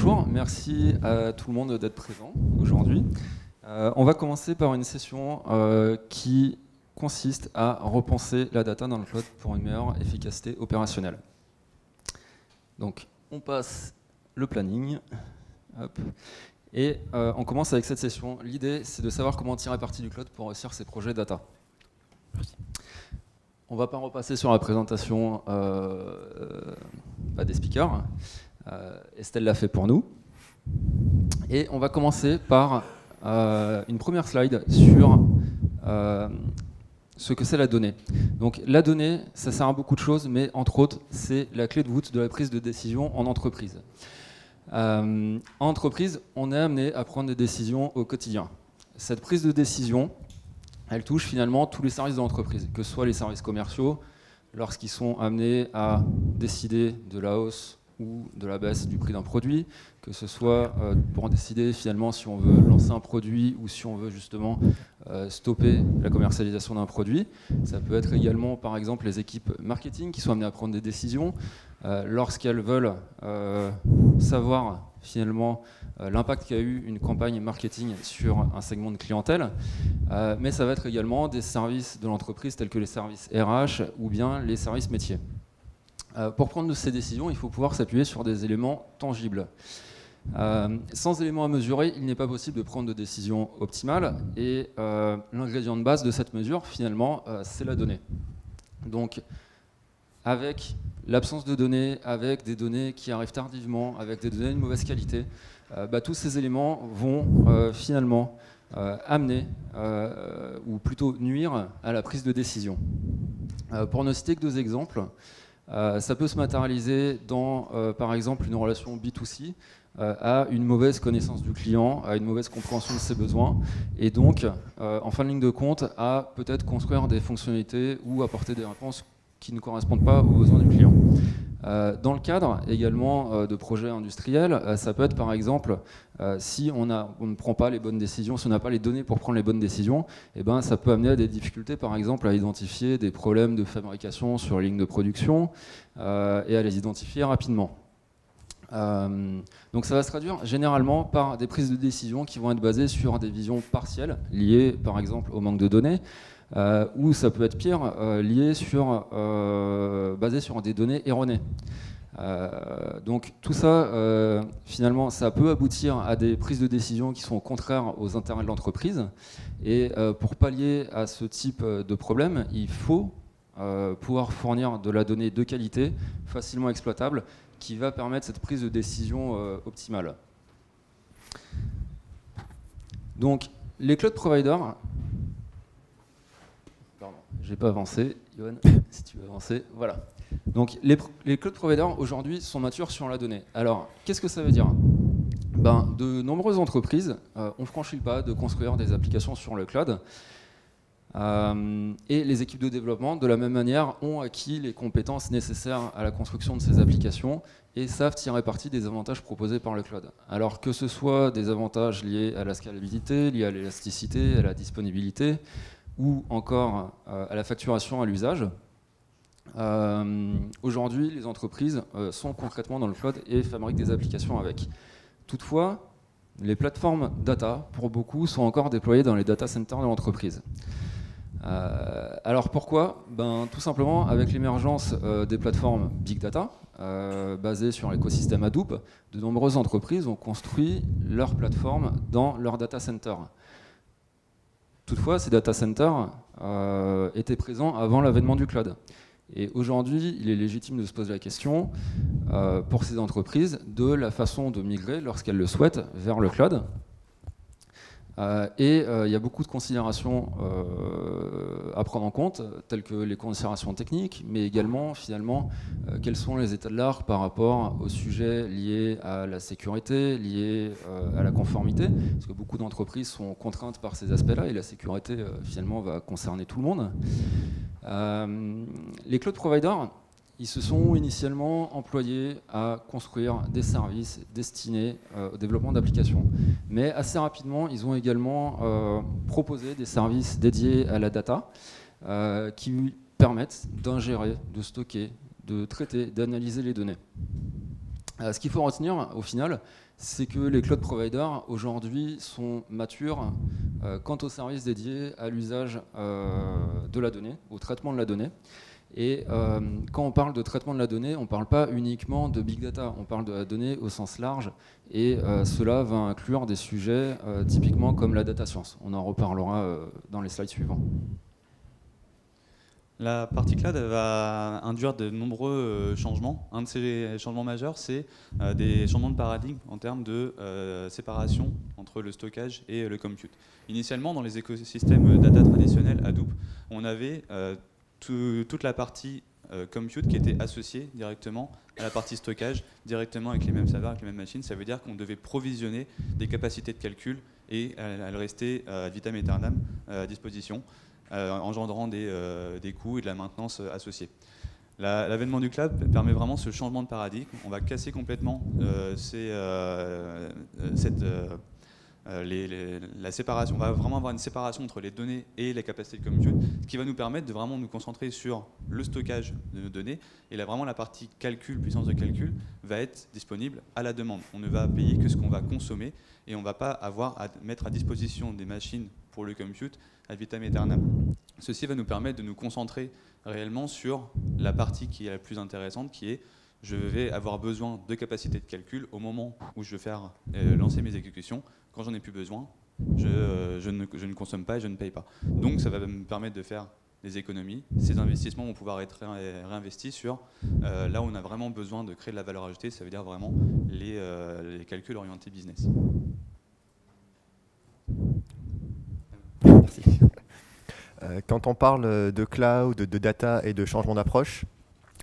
bonjour, merci à tout le monde d'être présent aujourd'hui. On va commencer par une session qui consiste à repenser la data dans le cloud pour une meilleure efficacité opérationnelle. Donc, on passe le planning. Hop. Et on commence avec cette session. L'idée, c'est de savoir comment tirer parti du cloud pour réussir ses projets data. Merci. On ne va pas repasser sur la présentation des speakers. Estelle l'a fait pour nous. Et on va commencer par une première slide sur ce que c'est la donnée. Donc la donnée, ça sert à beaucoup de choses, mais entre autres, c'est la clé de voûte de la prise de décision en entreprise. En entreprise, on est amené à prendre des décisions au quotidien. Cette prise de décision, elle touche finalement tous les services de l'entreprise, que ce soit les services commerciaux, lorsqu'ils sont amenés à décider de la hausse ou de la baisse du prix d'un produit, que ce soit pour décider finalement si on veut lancer un produit ou si on veut justement stopper la commercialisation d'un produit. Ça peut être également par exemple les équipes marketing qui sont amenées à prendre des décisions lorsqu'elles veulent savoir finalement l'impact qu'a eu une campagne marketing sur un segment de clientèle, mais ça va être également des services de l'entreprise tels que les services RH ou bien les services métiers. Pour prendre ces décisions, il faut pouvoir s'appuyer sur des éléments tangibles. Sans éléments à mesurer, il n'est pas possible de prendre de décisions optimales et l'ingrédient de base de cette mesure, finalement, c'est la donnée. Donc, avec l'absence de données, avec des données qui arrivent tardivement, avec des données de mauvaise qualité, tous ces éléments vont finalement amener, ou plutôt nuire à la prise de décision. Pour ne citer que deux exemples, ça peut se matérialiser dans, par exemple, une relation B2C à une mauvaise connaissance du client, à une mauvaise compréhension de ses besoins, et donc, en fin de ligne de compte, à peut-être construire des fonctionnalités ou apporter des réponses qui ne correspondent pas aux besoins du client. Dans le cadre également de projets industriels, ça peut être par exemple si on ne prend pas les bonnes décisions, si on n'a pas les données pour prendre les bonnes décisions, ça peut amener à des difficultés par exemple à identifier des problèmes de fabrication sur les lignes de production et à les identifier rapidement. Donc ça va se traduire généralement par des prises de décision qui vont être basées sur des visions partielles liées par exemple au manque de données, ou ça peut être pire, basé sur des données erronées. Donc tout ça, finalement, ça peut aboutir à des prises de décision qui sont contraires aux intérêts de l'entreprise. Et pour pallier à ce type de problème, il faut pouvoir fournir de la donnée de qualité, facilement exploitable, qui va permettre cette prise de décision optimale. Donc les cloud providers... J'ai pas avancé, Yoann, si tu veux avancer, voilà. Donc les cloud providers aujourd'hui sont matures sur la donnée. Alors, qu'est-ce que ça veut dire ? De nombreuses entreprises ont franchi le pas de construire des applications sur le cloud. Et les équipes de développement, de la même manière, ont acquis les compétences nécessaires à la construction de ces applications et savent tirer parti des avantages proposés par le cloud. Alors que ce soit des avantages liés à la scalabilité, liés à l'élasticité, à la disponibilité, ou encore à la facturation à l'usage. Aujourd'hui, les entreprises sont concrètement dans le cloud et fabriquent des applications avec. Toutefois, les plateformes data, pour beaucoup, sont encore déployées dans les data centers de l'entreprise. Alors pourquoi ? Tout simplement avec l'émergence des plateformes Big Data, basées sur l'écosystème Hadoop, de nombreuses entreprises ont construit leurs plateformes dans leurs data centers. Toutefois, ces data centers étaient présents avant l'avènement du cloud. Et aujourd'hui, il est légitime de se poser la question, pour ces entreprises, de la façon de migrer, lorsqu'elles le souhaitent, vers le cloud. Il y a beaucoup de considérations à prendre en compte, telles que les considérations techniques, mais également, finalement, quels sont les états de l'art par rapport aux sujets liés à la sécurité, liés à la conformité, parce que beaucoup d'entreprises sont contraintes par ces aspects-là, et la sécurité, finalement, va concerner tout le monde. Les cloud providers, ils se sont initialement employés à construire des services destinés au développement d'applications. Mais assez rapidement, ils ont également proposé des services dédiés à la data qui permettent d'ingérer, de stocker, de traiter, d'analyser les données. Ce qu'il faut retenir au final, c'est que les cloud providers aujourd'hui sont matures quant aux services dédiés à l'usage de la donnée, au traitement de la donnée. Et quand on parle de traitement de la donnée, on ne parle pas uniquement de big data, on parle de la donnée au sens large, et cela va inclure des sujets typiquement comme la data science. On en reparlera dans les slides suivants. La partie cloud elle va induire de nombreux changements. Un de ces changements majeurs, c'est des changements de paradigme en termes de séparation entre le stockage et le compute. Initialement, dans les écosystèmes data traditionnels Hadoop, on avait toute la partie compute qui était associée directement à la partie stockage, directement avec les mêmes serveurs, avec les mêmes machines. Ça veut dire qu'on devait provisionner des capacités de calcul et elles restaient ad vitam aeternam à disposition, engendrant des coûts et de la maintenance associés. L'avènement du cloud permet vraiment ce changement de paradigme. On va casser complètement la séparation. On va vraiment avoir une séparation entre les données et les capacités de compute, ce qui va nous permettre de vraiment nous concentrer sur le stockage de nos données. Et là, vraiment, la partie calcul, puissance de calcul, va être disponible à la demande. On ne va payer que ce qu'on va consommer et on ne va pas avoir à mettre à disposition des machines pour le compute ad vitam aeternam. Ceci va nous permettre de nous concentrer réellement sur la partie qui est la plus intéressante, qui est je vais avoir besoin de capacités de calcul au moment où je vais faire lancer mes exécutions. Quand j'en ai plus besoin, je ne consomme pas et je ne paye pas. Donc ça va me permettre de faire des économies. Ces investissements vont pouvoir être réinvestis sur là où on a vraiment besoin de créer de la valeur ajoutée, ça veut dire vraiment les calculs orientés business. Merci. Quand on parle de cloud, de data et de changement d'approche,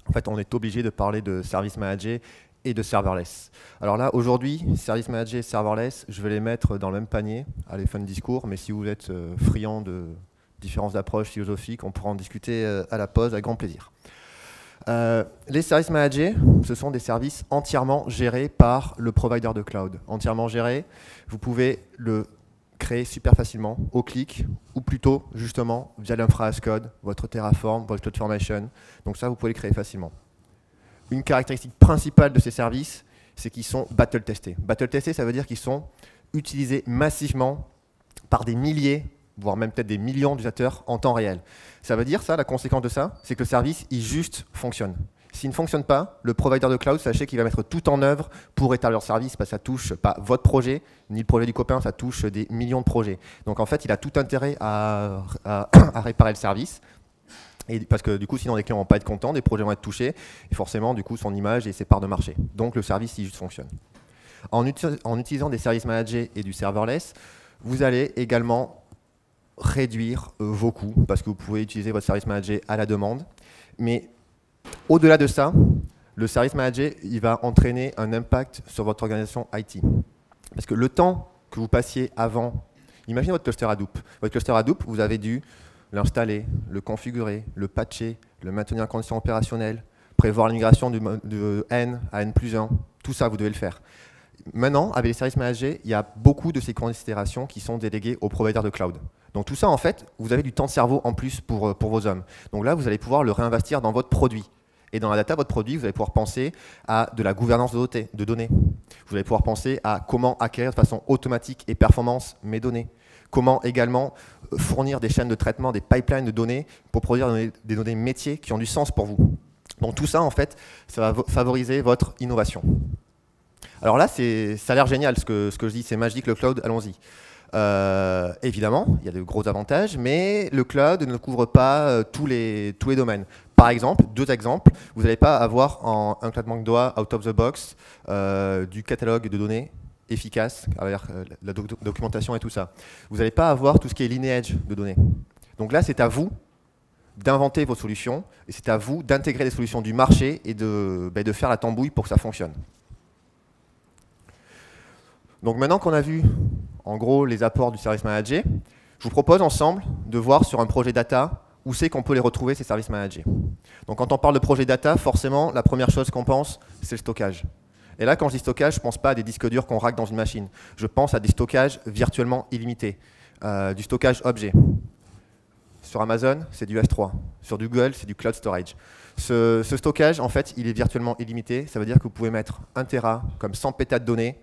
en fait, on est obligé de parler de service manager et de serverless. Alors là, aujourd'hui, service manager et serverless, je vais les mettre dans le même panier à les fins de discours, mais si vous êtes friand de différences d'approches philosophiques, on pourra en discuter à la pause avec grand plaisir. Les services managers, ce sont des services entièrement gérés par le provider de cloud. Entièrement gérés, vous pouvez le créer super facilement au clic, ou plutôt justement via l'infra as code, votre Terraform, votre CloudFormation. Donc ça, vous pouvez le créer facilement. Une caractéristique principale de ces services, c'est qu'ils sont battle testés. Battle testés, ça veut dire qu'ils sont utilisés massivement par des milliers, voire même peut-être des millions d'utilisateurs en temps réel. Ça veut dire ça, la conséquence de ça, c'est que le service, il juste fonctionne. S'il ne fonctionne pas, le provider de cloud, sachez qu'il va mettre tout en œuvre pour établir le service, parce que ça touche pas votre projet, ni le projet du copain, ça touche des millions de projets. Donc en fait, il a tout intérêt à réparer le service, et parce que du coup, sinon les clients vont pas être contents, des projets vont être touchés, et forcément, du coup, son image et ses parts de marché. Donc le service, il juste fonctionne. En utilisant des services managés et du serverless, vous allez également réduire vos coûts, parce que vous pouvez utiliser votre service manager à la demande, mais au-delà de ça, le service manager, il va entraîner un impact sur votre organisation IT. Parce que le temps que vous passiez avant, imaginez votre cluster Hadoop. Votre cluster Hadoop, vous avez dû l'installer, le configurer, le patcher, le maintenir en condition opérationnelle, prévoir la migration de N à N+1. Tout ça, vous devez le faire. Maintenant, avec les services managés, il y a beaucoup de ces considérations qui sont déléguées aux providers de cloud. Donc tout ça, en fait, vous avez du temps de cerveau en plus pour vos hommes. Donc là, vous allez pouvoir le réinvestir dans votre produit. Et dans la data, votre produit, vous allez pouvoir penser à de la gouvernance de données. Vous allez pouvoir penser à comment acquérir de façon automatique et performance mes données. Comment également fournir des chaînes de traitement, des pipelines de données pour produire des données métiers qui ont du sens pour vous. Donc tout ça, en fait, ça va favoriser votre innovation. Alors là, ça a l'air génial ce que je dis, c'est magique le cloud, allons-y. Évidemment, il y a de gros avantages, mais le cloud ne couvre pas tous les domaines. Par exemple, deux exemples, vous n'allez pas avoir un claquement de doigts out of the box du catalogue de données efficace avec la documentation et tout ça. Vous n'allez pas avoir tout ce qui est lineage de données. Donc là, c'est à vous d'inventer vos solutions et c'est à vous d'intégrer les solutions du marché et de faire la tambouille pour que ça fonctionne. Donc maintenant qu'on a vu en gros les apports du service manager, je vous propose ensemble de voir sur un projet data où c'est qu'on peut les retrouver, ces services managés. Donc quand on parle de projet data, forcément, la première chose qu'on pense, c'est le stockage. Et là, quand je dis stockage, je ne pense pas à des disques durs qu'on rack dans une machine. Je pense à des stockages virtuellement illimités, du stockage objet. sur Amazon, c'est du S3. Sur du Google, c'est du Cloud Storage. Ce stockage, en fait, il est virtuellement illimité. Ça veut dire que vous pouvez mettre 1 Tera comme 100 pétas de données,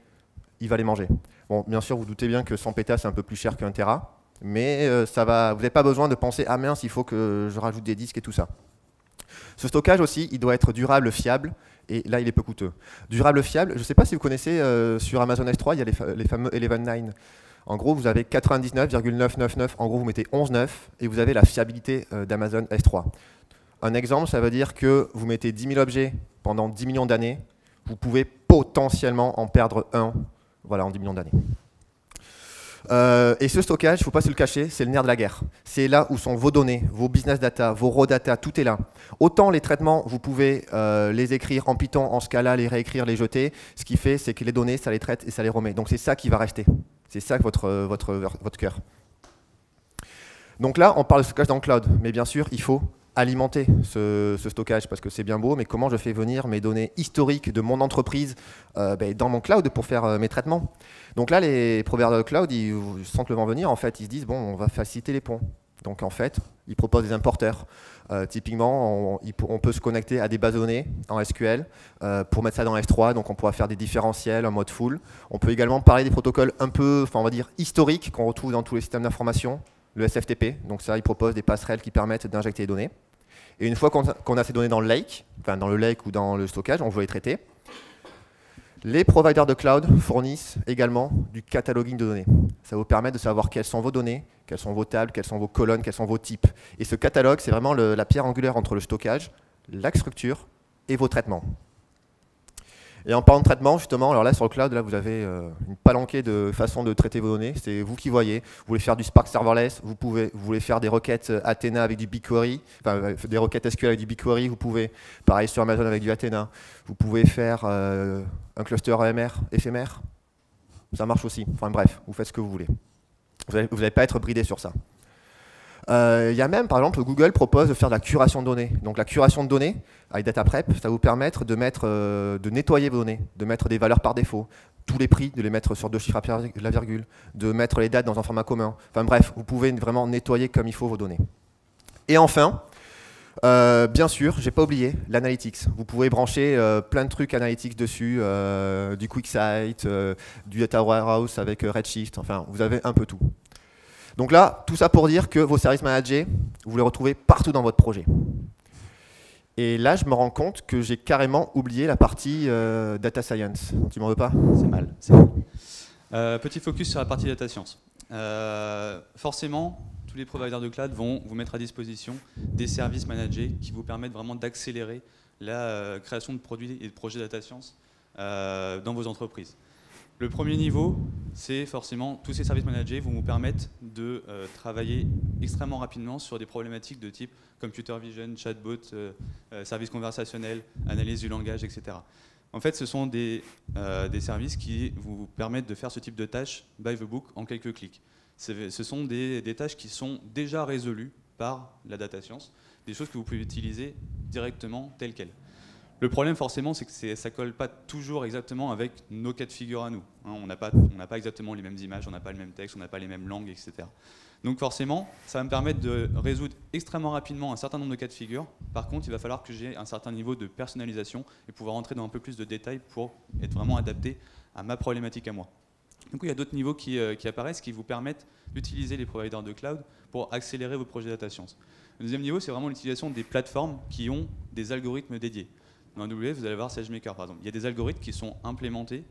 il va les manger. Bon, bien sûr, vous doutez bien que 100 pétas, c'est un peu plus cher qu'un Tera, mais vous n'avez pas besoin de penser « Ah mince, il faut que je rajoute des disques et tout ça ». Ce stockage aussi, il doit être durable, fiable, et là, il est peu coûteux. Durable, fiable, je ne sais pas si vous connaissez, sur Amazon S3, il y a les fameux 11.9. En gros, vous avez 99,999, en gros, vous mettez 11.9, et vous avez la fiabilité d'Amazon S3. Un exemple, ça veut dire que vous mettez 10 000 objets pendant 10 millions d'années, vous pouvez potentiellement en perdre un, voilà, en 10 millions d'années. Et ce stockage, il ne faut pas se le cacher, c'est le nerf de la guerre. C'est là où sont vos données, vos business data, vos raw data, tout est là. Autant les traitements, vous pouvez les écrire en Python, en Scala, les réécrire, les jeter. Ce qui fait, c'est que les données, ça les traite et ça les remet. Donc c'est ça qui va rester. C'est ça votre cœur. Donc là, on parle de stockage dans le cloud. Mais bien sûr, il faut alimenter ce stockage parce que c'est bien beau, mais comment je fais venir mes données historiques de mon entreprise dans mon cloud pour faire mes traitements. Donc là, les providers de cloud, ils sentent le vent venir, en fait, ils se disent, bon, on va faciliter les ponts. Donc en fait, ils proposent des importeurs. Typiquement, on peut se connecter à des bases de données en SQL pour mettre ça dans S3, donc on pourra faire des différentiels en mode full. On peut également parler des protocoles un peu, on va dire, historiques qu'on retrouve dans tous les systèmes d'information. Le SFTP, donc ça, il propose des passerelles qui permettent d'injecter les données. Et une fois qu'on a ces données dans le lake, enfin dans le lake ou dans le stockage, on veut les traiter. Les providers de cloud fournissent également du cataloguing de données. Ça vous permet de savoir quelles sont vos données, quelles sont vos tables, quelles sont vos colonnes, quels sont vos types. Et ce catalogue, c'est vraiment la pierre angulaire entre le stockage, la structure et vos traitements. Et en parlant de traitement, justement, alors là sur le cloud, là, vous avez une palanquée de façons de traiter vos données. C'est vous qui voyez. Vous voulez faire du Spark Serverless, vous voulez faire des requêtes Athena avec du BigQuery, enfin des requêtes SQL avec du BigQuery, vous pouvez, pareil sur Amazon avec du Athena. Vous pouvez faire un cluster EMR éphémère, ça marche aussi. Enfin bref, vous faites ce que vous voulez. Vous n'allez pas être bridé sur ça. Il y a même, par exemple, Google propose de faire de la curation de données. Donc la curation de données, avec DataPrep, ça va vous permettre de nettoyer vos données, de mettre des valeurs par défaut, tous les prix, de les mettre sur 2 chiffres après la virgule, de mettre les dates dans un format commun. Enfin bref, vous pouvez vraiment nettoyer comme il faut vos données. Et enfin, bien sûr, j'ai pas oublié l'analytics. Vous pouvez brancher plein de trucs analytics dessus, du QuickSight, du Data Warehouse avec Redshift, enfin vous avez un peu tout. Donc là, tout ça pour dire que vos services managés, vous les retrouvez partout dans votre projet. Et là, je me rends compte que j'ai carrément oublié la partie data science. Tu m'en veux pas? C'est mal. C'est mal. Petit focus sur la partie data science. Forcément, tous les providers de cloud vont vous mettre à disposition des services managés qui vous permettent vraiment d'accélérer la création de produits et de projets data science dans vos entreprises. Le premier niveau, c'est forcément tous ces services managés vont vous permettre de travailler extrêmement rapidement sur des problématiques de type computer vision, chatbot, services conversationnels, analyse du langage, etc. En fait, ce sont des services qui vous permettent de faire ce type de tâches by the book en quelques clics. Ce sont des tâches qui sont déjà résolues par la data science, des choses que vous pouvez utiliser directement telles quelles. Le problème, forcément, c'est que ça ne colle pas toujours exactement avec nos cas de figure à nous. On n'a pas exactement les mêmes images, on n'a pas le même texte, on n'a pas les mêmes langues, etc. Donc forcément, ça va me permettre de résoudre extrêmement rapidement un certain nombre de cas de figure. Par contre, il va falloir que j'ai un certain niveau de personnalisation et pouvoir rentrer dans un peu plus de détails pour être vraiment adapté à ma problématique à moi. Du coup, il y a d'autres niveaux qui apparaissent qui vous permettent d'utiliser les providers de cloud pour accélérer vos projets data science. Le deuxième niveau, c'est vraiment l'utilisation des plateformes qui ont des algorithmes dédiés. Dans AWS, vous allez voir SageMaker par exemple. Il y a des algorithmes qui sont implémentés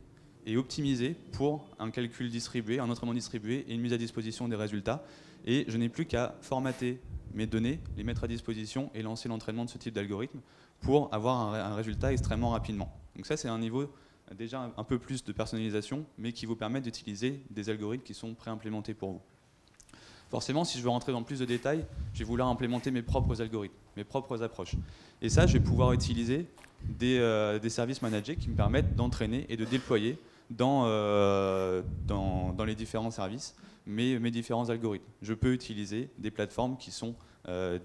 et optimisés pour un calcul distribué, un entraînement distribué et une mise à disposition des résultats. Et je n'ai plus qu'à formater mes données, les mettre à disposition et lancer l'entraînement de ce type d'algorithme pour avoir un résultat extrêmement rapidement. Donc ça, c'est un niveau déjà un peu plus de personnalisation, mais qui vous permet d'utiliser des algorithmes qui sont préimplémentés pour vous. Forcément, si je veux rentrer dans plus de détails, je vais vouloir implémenter mes propres algorithmes, mes propres approches. Et ça, je vais pouvoir utiliser des services managés qui me permettent d'entraîner et de déployer dans les différents services mes différents algorithmes. Je peux utiliser des plateformes qui sont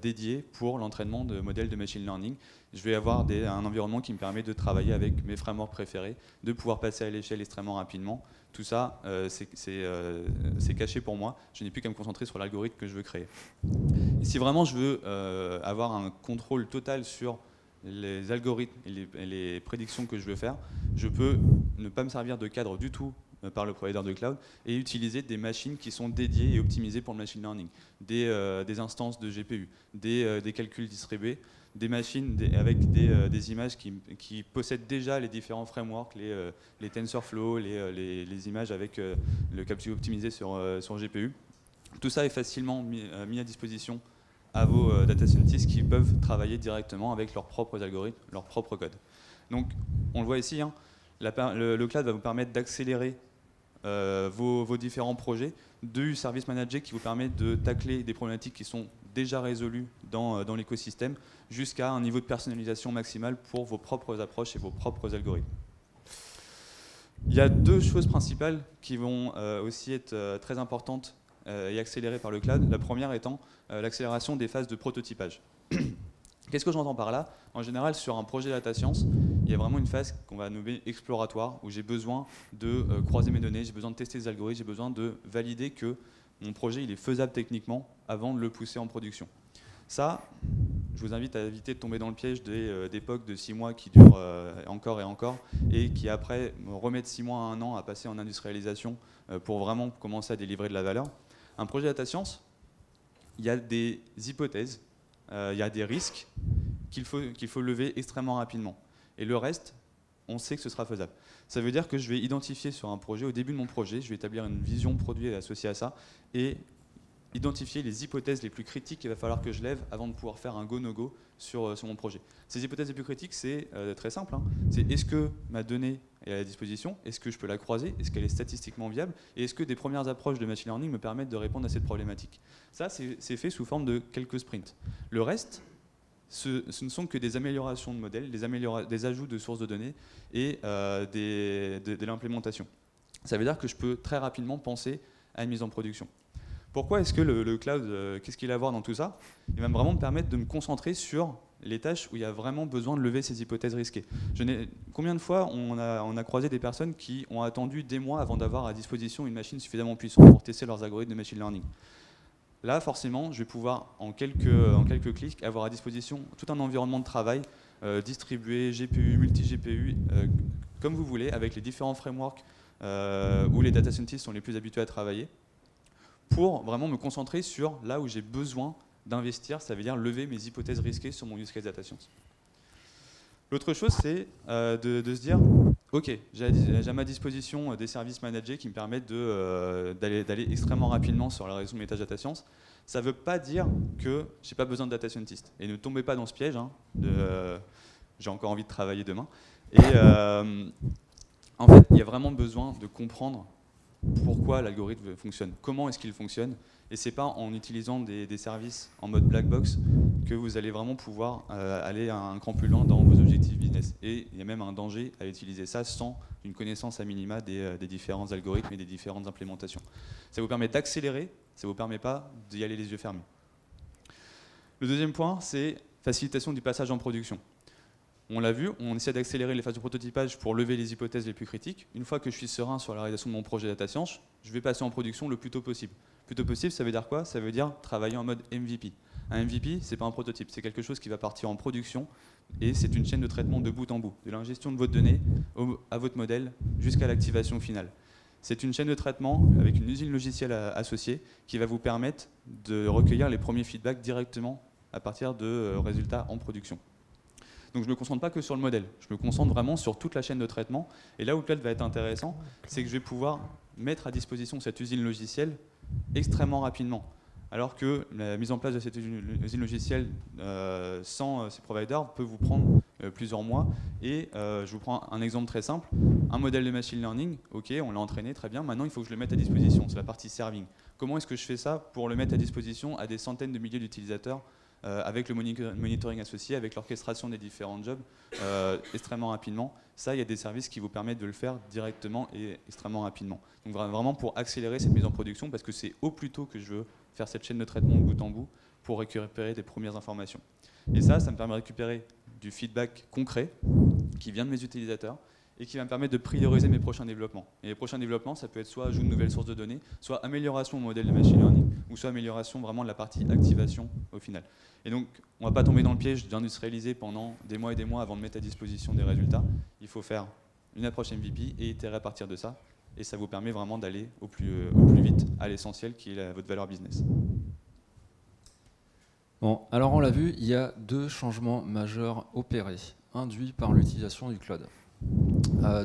dédié pour l'entraînement de modèles de machine learning. Je vais avoir un environnement qui me permet de travailler avec mes frameworks préférés, de pouvoir passer à l'échelle extrêmement rapidement. Tout ça, c'est caché pour moi. Je n'ai plus qu'à me concentrer sur l'algorithme que je veux créer. Et si vraiment je veux avoir un contrôle total sur les algorithmes et les prédictions que je veux faire, je peux ne pas me servir de cadre du tout par le provider de cloud et utiliser des machines qui sont dédiées et optimisées pour le machine learning, des instances de GPU, des calculs distribués, des machines avec des images qui possèdent déjà les différents frameworks, les TensorFlow, les images avec le capture optimisé sur GPU. Tout ça est facilement mis à disposition à vos data scientists qui peuvent travailler directement avec leurs propres algorithmes, leurs propres codes. Donc, on le voit ici, hein, le cloud va vous permettre d'accélérer vos différents projets, du service manager qui vous permet de tacler des problématiques qui sont déjà résolues dans l'écosystème, jusqu'à un niveau de personnalisation maximale pour vos propres approches et vos propres algorithmes. Il y a deux choses principales qui vont aussi être très importantes et accélérées par le cloud. La première étant l'accélération des phases de prototypage. Qu'est-ce que j'entends par là? En général, sur un projet data science, il y a vraiment une phase qu'on va nommer exploratoire, où j'ai besoin de croiser mes données, j'ai besoin de tester les algorithmes, j'ai besoin de valider que mon projet il est faisable techniquement avant de le pousser en production. Ça, je vous invite à éviter de tomber dans le piège des POC de 6 mois qui durent encore et encore, et qui après me remettent 6 mois à 1 an à passer en industrialisation pour vraiment commencer à délivrer de la valeur. Un projet data science, il y a des hypothèses, il y a des risques qu'il faut lever extrêmement rapidement. Et le reste, on sait que ce sera faisable. Ça veut dire que je vais identifier sur un projet, au début de mon projet, je vais établir une vision produit associée à ça, et identifier les hypothèses les plus critiques qu'il va falloir que je lève avant de pouvoir faire un go-no-go sur mon projet. Ces hypothèses les plus critiques, c'est très simple. Hein. C'est est-ce que ma donnée est à la disposition? Est-ce que je peux la croiser? Est-ce qu'elle est statistiquement viable? Et est-ce que des premières approches de machine learning me permettent de répondre à cette problématique? Ça, c'est fait sous forme de quelques sprints. Le reste, ce ne sont que des améliorations de modèles, des ajouts de sources de données et de l'implémentation. Ça veut dire que je peux très rapidement penser à une mise en production. Pourquoi est-ce que le cloud, qu'est-ce qu'il va avoir dans tout ça? Il va vraiment me permettre de me concentrer sur les tâches où il y a vraiment besoin de lever ces hypothèses risquées. Combien de fois on a croisé des personnes qui ont attendu des mois avant d'avoir à disposition une machine suffisamment puissante pour tester leurs algorithmes de machine learning? Là, forcément, je vais pouvoir, en quelques clics, avoir à disposition tout un environnement de travail distribué, GPU, multi-GPU, comme vous voulez, avec les différents frameworks où les data scientists sont les plus habitués à travailler, pour vraiment me concentrer sur là où j'ai besoin d'investir, ça veut dire lever mes hypothèses risquées sur mon use case data science. L'autre chose, c'est de se dire, ok, j'ai à ma disposition des services managés qui me permettent d'aller extrêmement rapidement sur la résolution de mes tâches data science. Ça ne veut pas dire que je n'ai pas besoin de data scientist. Et ne tombez pas dans ce piège, hein, j'ai encore envie de travailler demain. Et en fait, il y a vraiment besoin de comprendre pourquoi l'algorithme fonctionne, comment est-ce qu'il fonctionne, et c'est pas en utilisant des services en mode black box que vous allez vraiment pouvoir aller un cran plus loin dans vos objectifs business. Et il y a même un danger à utiliser ça sans une connaissance à minima des différents algorithmes et des différentes implémentations. Ça vous permet d'accélérer, ça vous permet pas d'y aller les yeux fermés. Le deuxième point, c'est facilitation du passage en production. On l'a vu, on essaie d'accélérer les phases de prototypage pour lever les hypothèses les plus critiques. Une fois que je suis serein sur la réalisation de mon projet data science, je vais passer en production le plus tôt possible. Plus tôt possible, ça veut dire quoi? Ça veut dire travailler en mode MVP. Un MVP, c'est pas un prototype, c'est quelque chose qui va partir en production et c'est une chaîne de traitement de bout en bout, de l'ingestion de votre donnée à votre modèle jusqu'à l'activation finale. C'est une chaîne de traitement avec une usine logicielle associée qui va vous permettre de recueillir les premiers feedbacks directement à partir de résultats en production. Donc je ne me concentre pas que sur le modèle, je me concentre vraiment sur toute la chaîne de traitement. Et là où le cloud va être intéressant, c'est que je vais pouvoir mettre à disposition cette usine logicielle extrêmement rapidement. Alors que la mise en place de cette usine logicielle sans ces providers peut vous prendre plusieurs mois. Et je vous prends un exemple très simple. Un modèle de machine learning, ok, on l'a entraîné, très bien, maintenant il faut que je le mette à disposition, c'est la partie serving. Comment est-ce que je fais ça pour le mettre à disposition à des centaines de milliers d'utilisateurs avec le monitoring associé, avec l'orchestration des différents jobs extrêmement rapidement? Ça, il y a des services qui vous permettent de le faire directement et extrêmement rapidement. Donc vraiment pour accélérer cette mise en production, parce que c'est au plus tôt que je veux faire cette chaîne de traitement de bout en bout, pour récupérer des premières informations. Et ça me permet de récupérer du feedback concret qui vient de mes utilisateurs et qui va me permettre de prioriser mes prochains développements. Et les prochains développements, ça peut être soit ajout de nouvelles sources de données, soit amélioration au modèle de machine learning, ou soit amélioration vraiment de la partie activation au final. Et donc, on ne va pas tomber dans le piège d'industrialiser pendant des mois et des mois avant de mettre à disposition des résultats. Il faut faire une approche MVP et itérer à partir de ça. Et ça vous permet vraiment d'aller au plus vite à l'essentiel qui est votre valeur business. Bon, alors on l'a vu, il y a 2 changements majeurs opérés, induits par l'utilisation du cloud.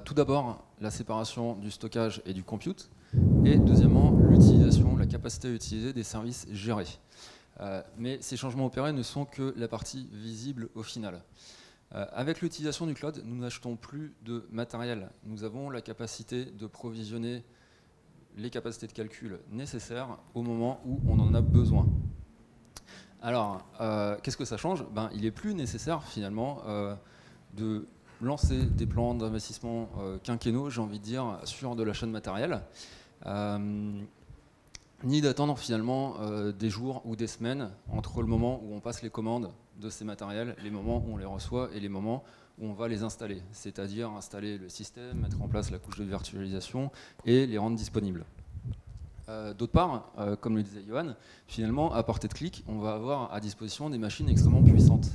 Tout d'abord, la séparation du stockage et du compute, et deuxièmement, l'utilisation, la capacité à utiliser des services gérés. Mais ces changements opérés ne sont que la partie visible au final. Avec l'utilisation du cloud, nous n'achetons plus de matériel. Nous avons la capacité de provisionner les capacités de calcul nécessaires au moment où on en a besoin. Alors, qu'est-ce que ça change ? Il est plus nécessaire finalement de lancer des plans d'investissement quinquennaux, j'ai envie de dire, sur de l'achat de matériel, ni d'attendre finalement des jours ou des semaines entre le moment où on passe les commandes de ces matériels, les moments où on les reçoit et les moments où on va les installer, c'est-à-dire installer le système, mettre en place la couche de virtualisation et les rendre disponibles. D'autre part, comme le disait Johan, finalement, à portée de clic, on va avoir à disposition des machines extrêmement puissantes.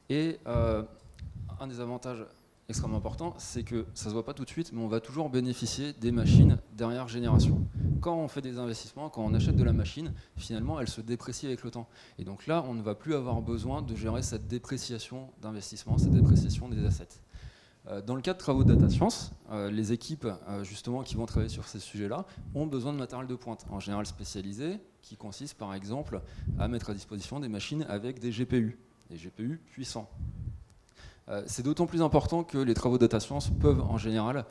Et un des avantages extrêmement importants, c'est que ça ne se voit pas tout de suite, mais on va toujours bénéficier des machines dernière génération. Quand on fait des investissements, quand on achète de la machine, finalement, elle se déprécie avec le temps. Et donc là, on ne va plus avoir besoin de gérer cette dépréciation d'investissement, cette dépréciation des assets. Dans le cas de travaux de data science, les équipes justement qui vont travailler sur ces sujets-là ont besoin de matériel de pointe, en général spécialisé, qui consiste par exemple à mettre à disposition des machines avec des GPU puissants. C'est d'autant plus important que les travaux de data science peuvent en général,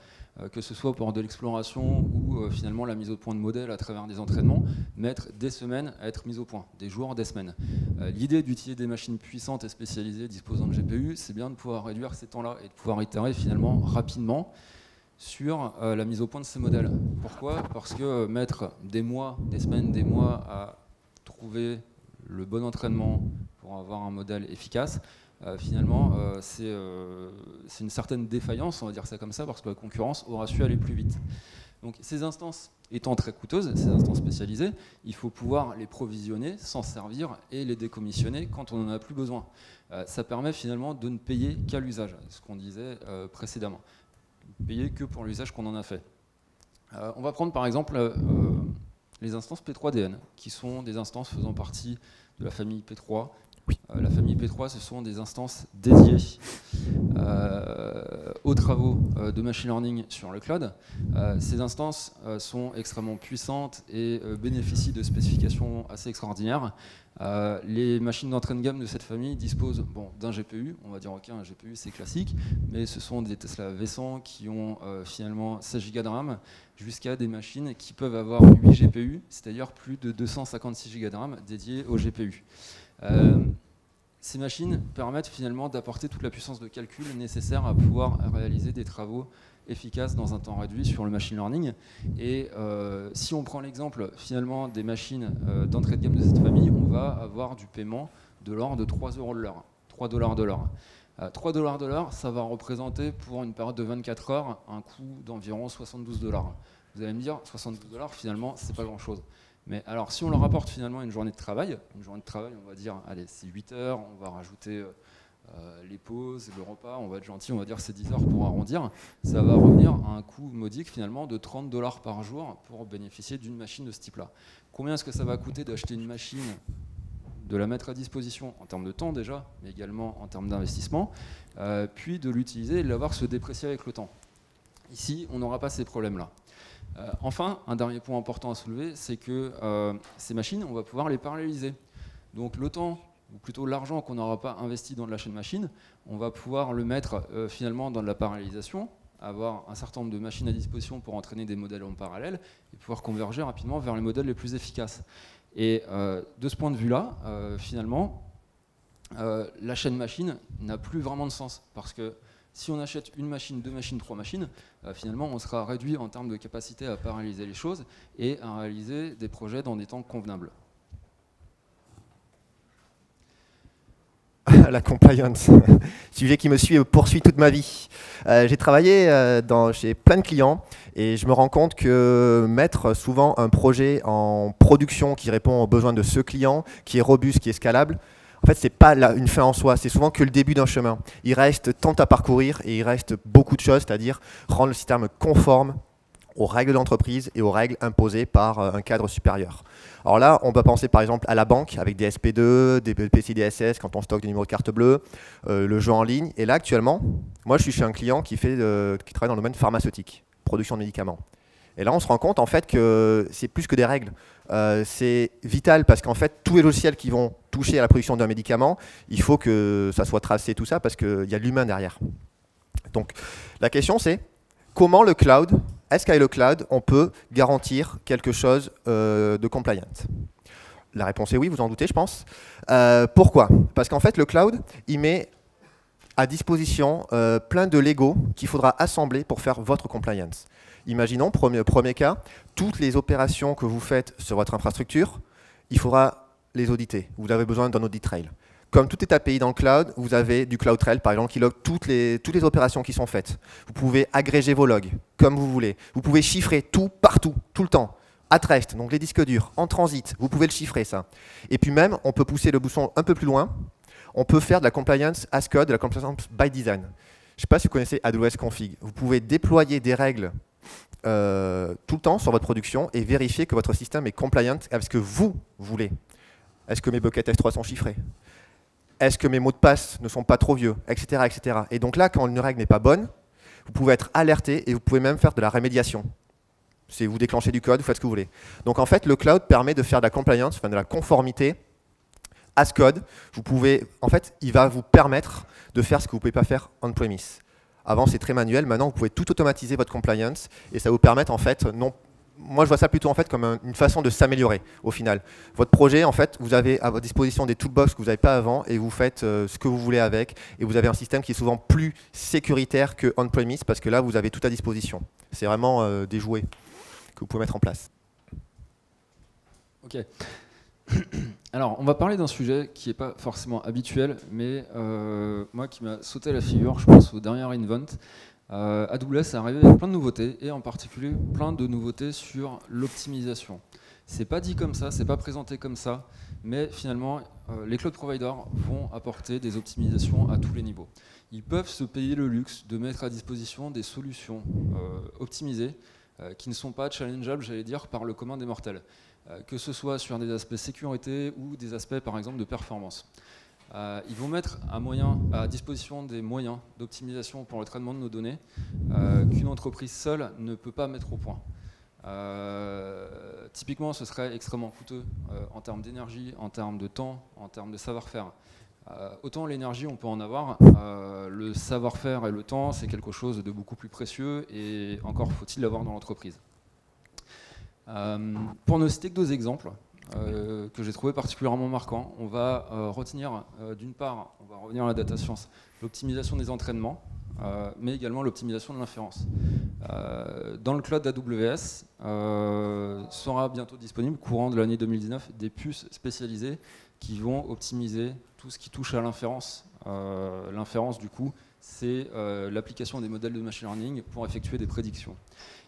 que ce soit pour de l'exploration ou finalement la mise au point de modèles à travers des entraînements, mettre des semaines à être mis au point, des jours, des semaines. L'idée d'utiliser des machines puissantes et spécialisées disposant de GPU, c'est bien de pouvoir réduire ces temps-là et de pouvoir itérer finalement rapidement sur la mise au point de ces modèles. Pourquoi ? Parce que mettre des mois, des semaines, des mois à trouver le bon entraînement pour avoir un modèle efficace, finalement, c'est une certaine défaillance, on va dire ça comme ça, parce que la concurrence aura su aller plus vite. Donc ces instances étant très coûteuses, ces instances spécialisées, il faut pouvoir les provisionner, s'en servir et les décommissionner quand on n'en a plus besoin. Ça permet finalement de ne payer qu'à l'usage, ce qu'on disait précédemment. Payer que pour l'usage qu'on en a fait. On va prendre par exemple les instances P3DN, qui sont des instances faisant partie de la famille P3. La famille P3, ce sont des instances dédiées aux travaux de machine learning sur le cloud. Ces instances sont extrêmement puissantes et bénéficient de spécifications assez extraordinaires. Les machines d'entrée de gamme de cette famille disposent d'un GPU, on va dire ok, un GPU c'est classique, mais ce sont des Tesla V100 qui ont finalement 16 Go de RAM, jusqu'à des machines qui peuvent avoir 8 GPU, c'est-à-dire plus de 256 Go de RAM dédiés au GPU. Ces machines permettent finalement d'apporter toute la puissance de calcul nécessaire à pouvoir réaliser des travaux efficaces dans un temps réduit sur le machine learning. Et si on prend l'exemple finalement des machines d'entrée de gamme de cette famille, on va avoir du paiement de l'ordre de 3 € de l'heure, 3 $ de l'heure. 3 $ de l'heure, ça va représenter pour une période de 24 heures un coût d'environ 72 $. Vous allez me dire, 72 $, finalement, c'est pas grand-chose. Mais alors, si on leur rapporte finalement une journée de travail, on va dire, allez, c'est 8 heures, on va rajouter les pauses, le repas, on va être gentil, on va dire c'est 10 heures pour arrondir, ça va revenir à un coût modique finalement de 30 $ par jour pour bénéficier d'une machine de ce type-là. Combien est-ce que ça va coûter d'acheter une machine, de la mettre à disposition en termes de temps déjà, mais également en termes d'investissement, puis de l'utiliser et de l'avoir se déprécier avec le temps. Ici, on n'aura pas ces problèmes-là. Enfin, un dernier point important à soulever, c'est que ces machines, on va pouvoir les paralléliser. Donc le temps, ou plutôt l'argent qu'on n'aura pas investi dans de l'achat de machines, on va pouvoir le mettre finalement dans de la parallélisation, avoir un certain nombre de machines à disposition pour entraîner des modèles en parallèle et pouvoir converger rapidement vers les modèles les plus efficaces. Et de ce point de vue-là, finalement, l'achat de machines n'a plus vraiment de sens, parce que si on achète une machine, 2 machines, 3 machines, finalement on sera réduit en termes de capacité à paralléliser les choses et à réaliser des projets dans des temps convenables. La compliance, sujet qui me suit et poursuit toute ma vie. J'ai travaillé chez plein de clients et je me rends compte que mettre souvent un projet en production qui répond aux besoins de ce client, qui est robuste, qui est scalable, en fait, ce n'est pas une fin en soi, c'est souvent que le début d'un chemin. Il reste tant à parcourir et il reste beaucoup de choses, c'est-à-dire rendre le système conforme aux règles d'entreprise et aux règles imposées par un cadre supérieur. Alors là, on peut penser par exemple à la banque avec des SP2, des PCI-DSS quand on stocke des numéros de carte bleue, le jeu en ligne. Et là, actuellement, moi, je suis chez un client qui travaille dans le domaine pharmaceutique, production de médicaments. Et là, on se rend compte en fait que c'est plus que des règles. C'est vital parce qu'en fait, tous les logiciels qui vont toucher à la production d'un médicament, il faut que ça soit tracé, tout ça, parce qu'il y a l'humain derrière. Donc, la question c'est, comment le cloud, est-ce qu'avec le cloud, on peut garantir quelque chose de compliant? La réponse est oui, vous en doutez, je pense. Pourquoi? Parce qu'en fait, le cloud, il met à disposition plein de Lego qu'il faudra assembler pour faire votre compliance. Imaginons, premier cas, toutes les opérations que vous faites sur votre infrastructure, il faudra les auditer. Vous avez besoin d'un audit trail. Comme tout est API dans le cloud, vous avez du CloudTrail, par exemple, qui log toutes les opérations qui sont faites. Vous pouvez agréger vos logs comme vous voulez. Vous pouvez chiffrer tout, partout, tout le temps. At rest, donc les disques durs, en transit, vous pouvez le chiffrer, ça. Et puis même, on peut pousser le bouchon un peu plus loin. On peut faire de la compliance as code, de la compliance by design. Je ne sais pas si vous connaissez AWS Config. Vous pouvez déployer des règles tout le temps sur votre production et vérifier que votre système est compliant avec ce que vous voulez. Est-ce que mes buckets S3 sont chiffrés? Est-ce que mes mots de passe ne sont pas trop vieux, etc., etc. Et donc là, quand une règle n'est pas bonne, vous pouvez être alerté et vous pouvez même faire de la rémédiation. C'est vous déclenchez du code, vous faites ce que vous voulez. Donc en fait, le cloud permet de faire de la compliance, enfin de la conformité as code. Vous pouvez, en fait, il va vous permettre de faire ce que vous ne pouvez pas faire on-premise. Avant, c'est très manuel. Maintenant, vous pouvez tout automatiser votre compliance et ça vous permet en fait, non. Moi, je vois ça plutôt en fait comme une façon de s'améliorer au final. Votre projet, en fait, vous avez à votre disposition des toolbox que vous n'avez pas avant et vous faites ce que vous voulez avec. Et vous avez un système qui est souvent plus sécuritaire que on-premise parce que là, vous avez tout à disposition. C'est vraiment des jouets que vous pouvez mettre en place. Ok. Alors, on va parler d'un sujet qui n'est pas forcément habituel, mais moi qui m'a sauté à la figure, je pense au dernier Invent. AWS est arrivé avec plein de nouveautés, et en particulier plein de nouveautés sur l'optimisation. C'est pas dit comme ça, c'est pas présenté comme ça, mais finalement, les cloud providers vont apporter des optimisations à tous les niveaux. Ils peuvent se payer le luxe de mettre à disposition des solutions optimisées qui ne sont pas challengeables, j'allais dire, par le commun des mortels. Que ce soit sur des aspects sécurité ou des aspects, par exemple, de performance. Ils vont mettre à disposition des moyens d'optimisation pour le traitement de nos données qu'une entreprise seule ne peut pas mettre au point. Typiquement, ce serait extrêmement coûteux en termes d'énergie, en termes de temps, en termes de savoir-faire. Autant l'énergie, on peut en avoir, le savoir-faire et le temps, c'est quelque chose de beaucoup plus précieux et encore faut-il l'avoir dans l'entreprise. Pour ne citer que deux exemples que j'ai trouvé particulièrement marquants, on va retenir d'une part, on va revenir à la data science, l'optimisation des entraînements, mais également l'optimisation de l'inférence. Dans le cloud d'AWS, sera bientôt disponible, courant de l'année 2019, des puces spécialisées qui vont optimiser tout ce qui touche à l'inférence. L'inférence, du coup, c'est l'application des modèles de machine learning pour effectuer des prédictions.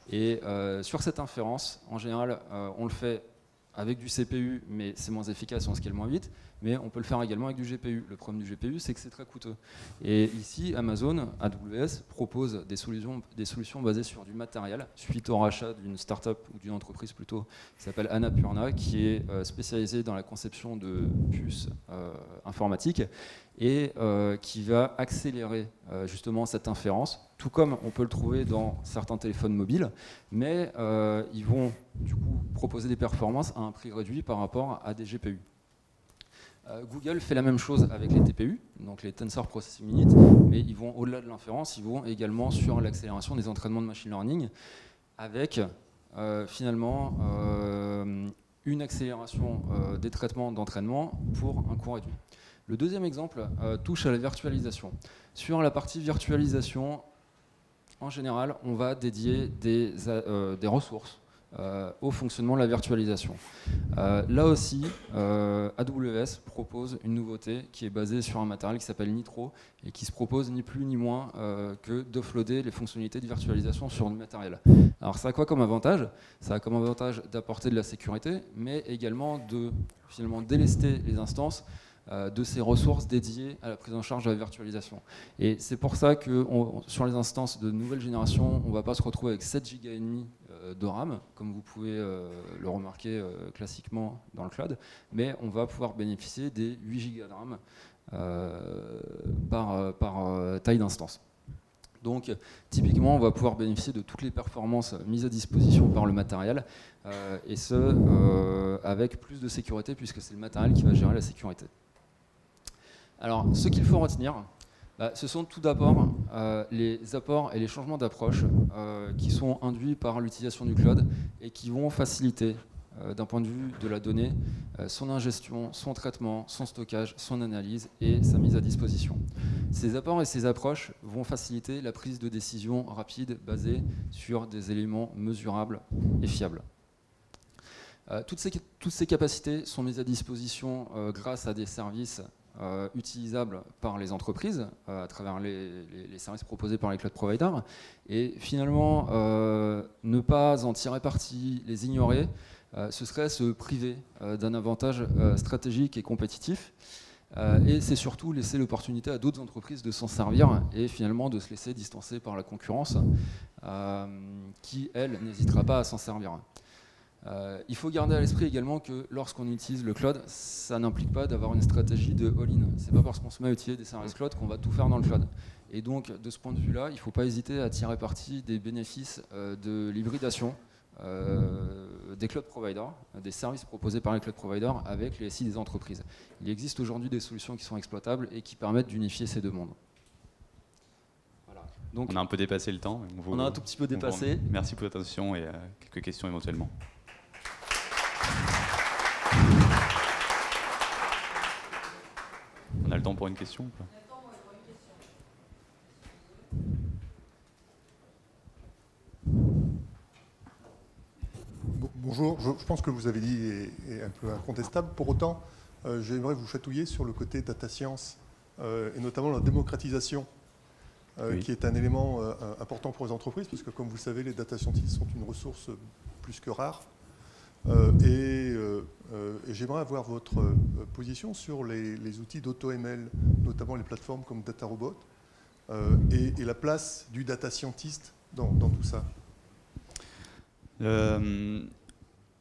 Et sur cette inférence, en général, on le fait avec du CPU, mais c'est moins efficace, on scale moins vite, mais on peut le faire également avec du GPU. Le problème du GPU, c'est que c'est très coûteux. Et ici, Amazon, AWS, propose des solutions basées sur du matériel, suite au rachat d'une startup ou d'une entreprise plutôt, qui s'appelle Annapurna, qui est spécialisée dans la conception de puces informatiques, et qui va accélérer justement cette inférence, tout comme on peut le trouver dans certains téléphones mobiles, mais ils vont du coup proposer des performances à un prix réduit par rapport à des GPU. Google fait la même chose avec les TPU, donc les Tensor Processing Unit, mais ils vont au-delà de l'inférence, ils vont également sur l'accélération des entraînements de machine learning, avec finalement une accélération des traitements d'entraînement pour un coût réduit. Le deuxième exemple touche à la virtualisation. Sur la partie virtualisation, en général, on va dédier des ressources au fonctionnement de la virtualisation. Là aussi, AWS propose une nouveauté qui est basée sur un matériel qui s'appelle Nitro et qui se propose ni plus ni moins que d'offloader les fonctionnalités de virtualisation sur du matériel. Alors ça a quoi comme avantage? Ça a comme avantage d'apporter de la sécurité, mais également de finalement délester les instances de ces ressources dédiées à la prise en charge de la virtualisation. Et c'est pour ça que sur les instances de nouvelle génération, on ne va pas se retrouver avec 7,5 Go de RAM, comme vous pouvez le remarquer classiquement dans le cloud, mais on va pouvoir bénéficier des 8 Go de RAM par taille d'instance. Donc typiquement, on va pouvoir bénéficier de toutes les performances mises à disposition par le matériel, et ce, avec plus de sécurité, puisque c'est le matériel qui va gérer la sécurité. Alors, ce qu'il faut retenir, ce sont tout d'abord les apports et les changements d'approche qui sont induits par l'utilisation du cloud et qui vont faciliter, d'un point de vue de la donnée, son ingestion, son traitement, son stockage, son analyse et sa mise à disposition. Ces apports et ces approches vont faciliter la prise de décision rapide basée sur des éléments mesurables et fiables. Toutes ces capacités sont mises à disposition grâce à des services utilisables par les entreprises à travers les services proposés par les cloud providers, et finalement ne pas en tirer parti, les ignorer, ce serait se priver d'un avantage stratégique et compétitif, et c'est surtout laisser l'opportunité à d'autres entreprises de s'en servir et finalement de se laisser distancer par la concurrence qui, elle, n'hésitera pas à s'en servir. Il faut garder à l'esprit également que lorsqu'on utilise le cloud, ça n'implique pas d'avoir une stratégie de all-in. C'est pas parce qu'on se met à utiliser des services cloud qu'on va tout faire dans le cloud. Et donc, de ce point de vue-là, il ne faut pas hésiter à tirer parti des bénéfices de l'hybridation des cloud providers, des services proposés par les cloud providers avec les SI des entreprises. Il existe aujourd'hui des solutions qui sont exploitables et qui permettent d'unifier ces deux mondes. Voilà. Donc, on a un peu dépassé le temps. On a un tout petit peu dépassé. Merci pour votre attention et quelques questions éventuellement. On a le temps pour une question ou pas? Bonjour, je pense que vous avez dit est un peu incontestable. Pour autant, j'aimerais vous chatouiller sur le côté data science et notamment la démocratisation, oui, qui est un élément important pour les entreprises, parce que comme vous le savez, les data scientists sont une ressource plus que rare. Et j'aimerais avoir votre position sur les outils d'auto-ML, notamment les plateformes comme DataRobot, et la place du data scientist dans tout ça.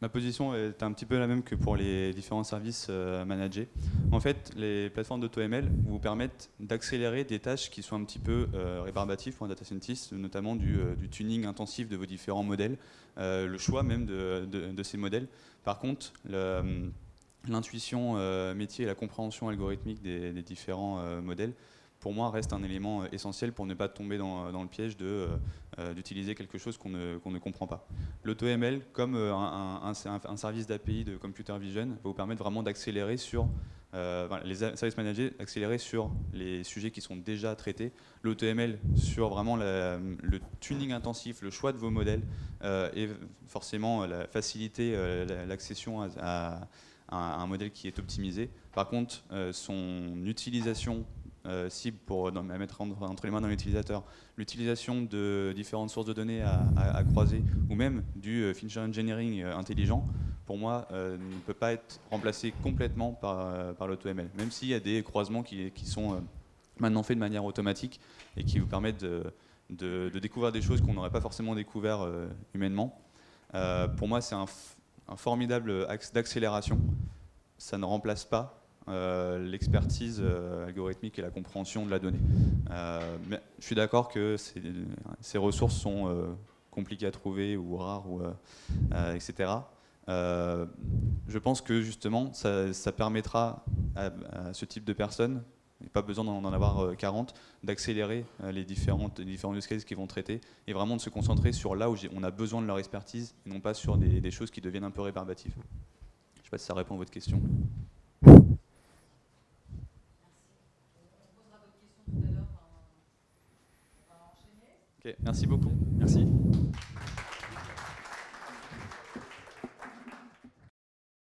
Ma position est un petit peu la même que pour les différents services managés. En fait, les plateformes d'auto-ML vous permettent d'accélérer des tâches qui sont un petit peu rébarbatives pour un data scientist, notamment du tuning intensif de vos différents modèles, le choix même de ces modèles. Par contre, l'intuition métier et la compréhension algorithmique des différents modèles, pour moi, reste un élément essentiel pour ne pas tomber dans le piège d'utiliser quelque chose qu'on ne comprend pas. L'AutoML, comme un service d'API de computer vision, va vous permettre vraiment d'accélérer sur les services managés, accélérer sur les sujets qui sont déjà traités. L'AutoML sur vraiment le tuning intensif, le choix de vos modèles et forcément faciliter l'accession à un modèle qui est optimisé. Par contre, son utilisation cible pour mettre entre les mains d'un utilisateur, l'utilisation de différentes sources de données à croiser, ou même du feature engineering intelligent, pour moi, ne peut pas être remplacé complètement par l'AutoML, même s'il y a des croisements qui sont maintenant faits de manière automatique et qui vous permettent de découvrir des choses qu'on n'aurait pas forcément découvert humainement. Pour moi, c'est un formidable axe d'accélération. Ça ne remplace pas l'expertise algorithmique et la compréhension de la donnée. Mais je suis d'accord que ces ressources sont compliquées à trouver ou rares, etc. Je pense que justement, ça permettra à ce type de personnes, et pas besoin d'en avoir 40, d'accélérer les différents use cases qu'ils vont traiter et vraiment de se concentrer sur là où on a besoin de leur expertise et non pas sur des choses qui deviennent un peu rébarbatives. Je ne sais pas si ça répond à votre question. Ok, merci beaucoup. Merci.